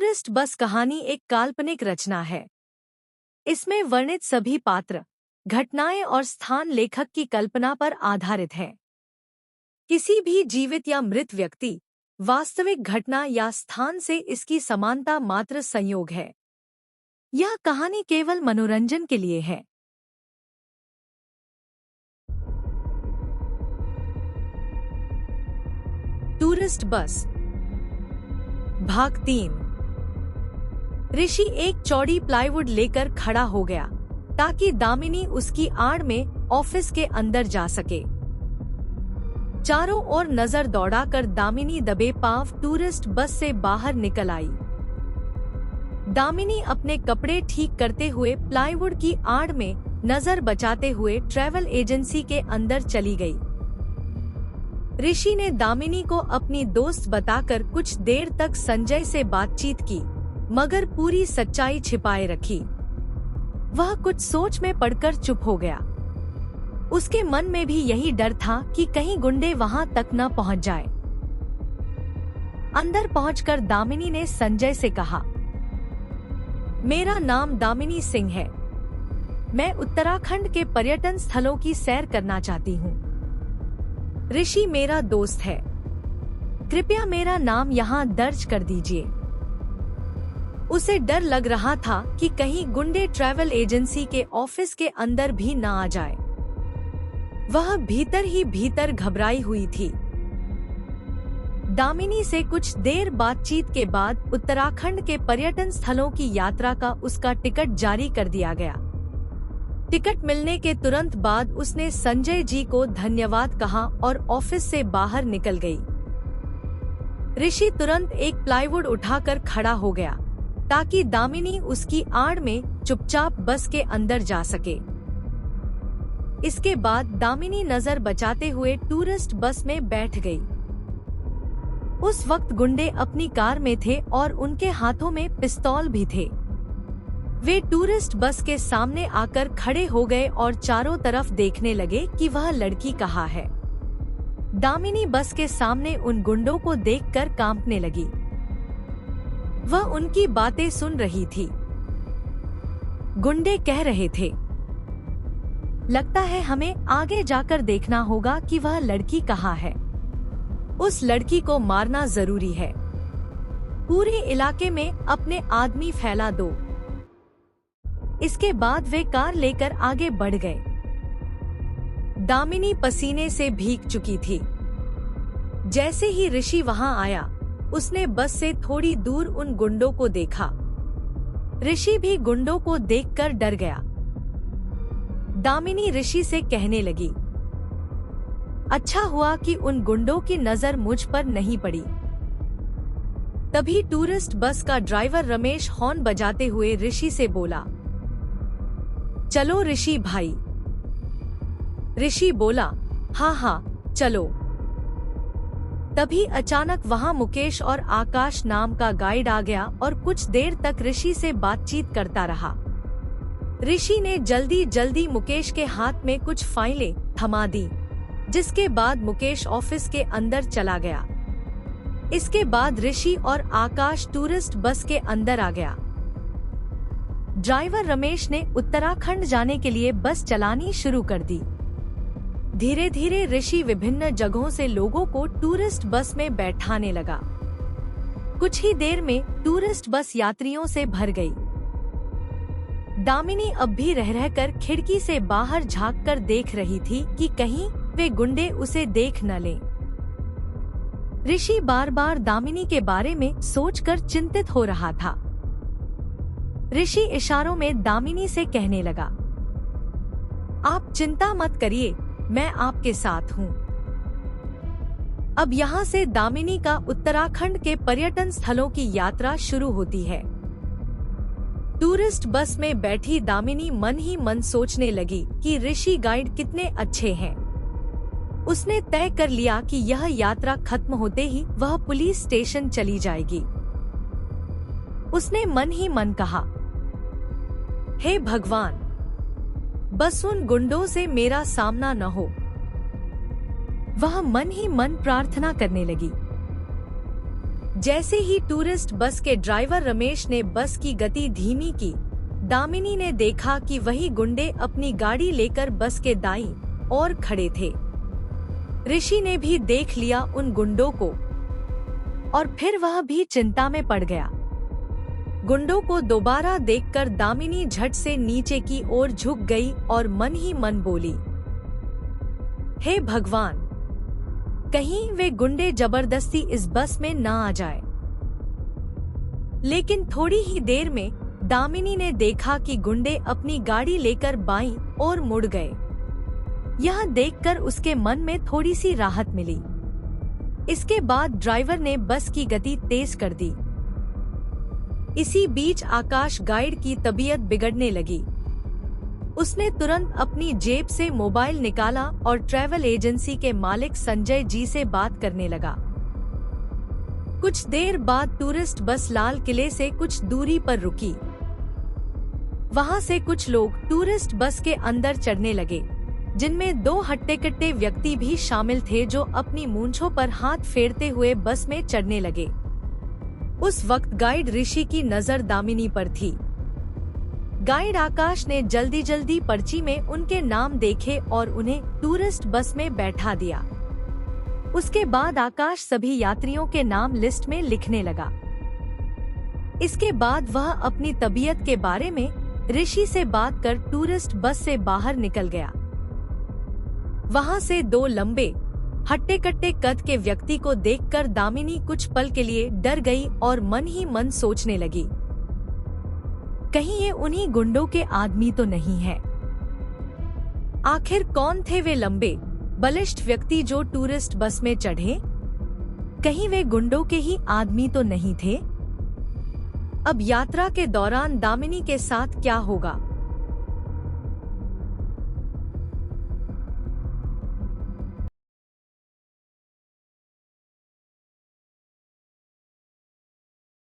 Tourist bus कहानी एक काल्पनिक रचना है। इसमें वर्णित सभी पात्र, घटनाएं और स्थान लेखक की कल्पना पर आधारित हैं। किसी भी जीवित या मृत व्यक्ति, वास्तविक घटना या स्थान से इसकी समानता मात्र संयोग है। यह कहानी केवल मनोरंजन के लिए है। टूरिस्ट बस भाग 3। ऋषि एक चौड़ी प्लाईवुड लेकर खड़ा हो गया ताकि दामिनी उसकी आड़ में ऑफिस के अंदर जा सके। चारों ओर नजर दौड़ाकर दामिनी दबे पांव टूरिस्ट बस से बाहर निकल आई। दामिनी अपने कपड़े ठीक करते हुए प्लाईवुड की आड़ में नजर बचाते हुए ट्रैवल एजेंसी के अंदर चली गई। ऋषि ने दामिनी को अपनी दोस्त बताकर कुछ देर तक संजय से बातचीत की, मगर पूरी सच्चाई छिपाए रखी। वह कुछ सोच में पड़कर चुप हो गया। उसके मन में भी यही डर था कि कहीं गुंडे वहां तक न पहुंच जाए। अंदर पहुंचकर दामिनी ने संजय से कहा, मेरा नाम दामिनी सिंह है। मैं उत्तराखंड के पर्यटन स्थलों की सैर करना चाहती हूँ। ऋषि मेरा दोस्त है। कृपया मेरा नाम यहाँ दर्ज कर दीजिए। उसे डर लग रहा था कि कहीं गुंडे ट्रैवल एजेंसी के ऑफिस के अंदर भी न आ जाए। वह भीतर ही भीतर घबराई हुई थी। दामिनी से कुछ देर बातचीत के बाद उत्तराखंड के पर्यटन स्थलों की यात्रा का उसका टिकट जारी कर दिया गया। टिकट मिलने के तुरंत बाद उसने संजय जी को धन्यवाद कहा और ऑफिस से बाहर निकल गई। ऋषि तुरंत एक प्लाईवुड उठाकर खड़ा हो गया ताकि दामिनी उसकी आड़ में चुपचाप बस के अंदर जा सके। इसके बाद दामिनी नजर बचाते हुए टूरिस्ट बस में बैठ गई। उस वक्त गुंडे अपनी कार में थे और उनके हाथों में पिस्तौल भी थे। वे टूरिस्ट बस के सामने आकर खड़े हो गए और चारों तरफ देखने लगे कि वह लड़की कहाँ है। दामिनी बस के सामने उन गुंडों को देखकर कांपने लगी। वह उनकी बातें सुन रही थी। गुंडे कह रहे थे, लगता है हमें आगे जाकर देखना होगा कि वह लड़की कहाँ है। उस लड़की को मारना जरूरी है। पूरे इलाके में अपने आदमी फैला दो। इसके बाद वे कार लेकर आगे बढ़ गए। दामिनी पसीने से भीग चुकी थी। जैसे ही ऋषि वहां आया, उसने बस से थोड़ी दूर उन गुंडों को देखा। ऋषि भी गुंडों को देखकर डर गया। दामिनी ऋषि से कहने लगी, अच्छा हुआ कि उन गुंडों की नजर मुझ पर नहीं पड़ी। तभी टूरिस्ट बस का ड्राइवर रमेश हॉर्न बजाते हुए ऋषि से बोला, चलो ऋषि भाई। ऋषि बोला, हाँ हाँ चलो। तभी अचानक वहां मुकेश और आकाश नाम का गाइड आ गया और कुछ देर तक ऋषि से बातचीत करता रहा। ऋषि ने जल्दी जल्दी मुकेश के हाथ में कुछ फाइलें थमा दी, जिसके बाद मुकेश ऑफिस के अंदर चला गया। इसके बाद ऋषि और आकाश टूरिस्ट बस के अंदर आ गया। ड्राइवर रमेश ने उत्तराखंड जाने के लिए बस चलानी शुरू कर दी। धीरे धीरे ऋषि विभिन्न जगहों से लोगों को टूरिस्ट बस में बैठाने लगा। कुछ ही देर में टूरिस्ट बस यात्रियों से भर गई। दामिनी अब भी रह रहकर खिड़की से बाहर झांककर देख रही थी कि कहीं वे गुंडे उसे देख न लें। ऋषि बार बार दामिनी के बारे में सोचकर चिंतित हो रहा था। ऋषि इशारों में दामिनी से कहने लगा, आप चिंता मत करिए, मैं आपके साथ हूँ। अब यहाँ से दामिनी का उत्तराखंड के पर्यटन स्थलों की यात्रा शुरू होती है। टूरिस्ट बस में बैठी दामिनी मन ही मन सोचने लगी कि ऋषि गाइड कितने अच्छे हैं। उसने तय कर लिया कि यह यात्रा खत्म होते ही वह पुलिस स्टेशन चली जाएगी। उसने मन ही मन कहा, हे भगवान, बस उन गुंडों से मेरा सामना न हो। वह मन ही मन प्रार्थना करने लगी। जैसे ही टूरिस्ट बस के ड्राइवर रमेश ने बस की गति धीमी की, दामिनी ने देखा कि वही गुंडे अपनी गाड़ी लेकर बस के दाईं ओर खड़े थे। ऋषि ने भी देख लिया उन गुंडों को और फिर वह भी चिंता में पड़ गया। गुंडों को दोबारा देखकर दामिनी झट से नीचे की ओर झुक गई और मन ही मन बोली, हे भगवान, कहीं वे गुंडे जबरदस्ती इस बस में ना आ जाए। लेकिन थोड़ी ही देर में दामिनी ने देखा कि गुंडे अपनी गाड़ी लेकर बाईं ओर मुड़ गए। यह देखकर उसके मन में थोड़ी सी राहत मिली। इसके बाद ड्राइवर ने बस की गति तेज कर दी। इसी बीच आकाश गाइड की तबीयत बिगड़ने लगी। उसने तुरंत अपनी जेब से मोबाइल निकाला और ट्रैवल एजेंसी के मालिक संजय जी से बात करने लगा। कुछ देर बाद टूरिस्ट बस लाल किले से कुछ दूरी पर रुकी। वहां से कुछ लोग टूरिस्ट बस के अंदर चढ़ने लगे, जिनमें 2 हट्टे-कट्टे व्यक्ति भी शामिल थे जो अपनी मूंछों पर हाथ फेरते हुए बस में चढ़ने लगे। उस वक्त गाइड ऋषि की नजर दामिनी पर थी। गाइड आकाश ने जल्दी जल्दी पर्ची में उनके नाम देखे और उन्हें टूरिस्ट बस में बैठा दिया। उसके बाद आकाश सभी यात्रियों के नाम लिस्ट में लिखने लगा। इसके बाद वह अपनी तबीयत के बारे में ऋषि से बात कर टूरिस्ट बस से बाहर निकल गया। वहां से 2 लंबे हट्टे-कट्टे कद के व्यक्ति को देखकर दामिनी कुछ पल के लिए डर गई और मन ही मन सोचने लगी, कहीं ये उन्हीं गुंडों के आदमी तो नहीं है। आखिर कौन थे वे लंबे बलिष्ठ व्यक्ति जो टूरिस्ट बस में चढ़े? कहीं वे गुंडों के ही आदमी तो नहीं थे? अब यात्रा के दौरान दामिनी के साथ क्या होगा,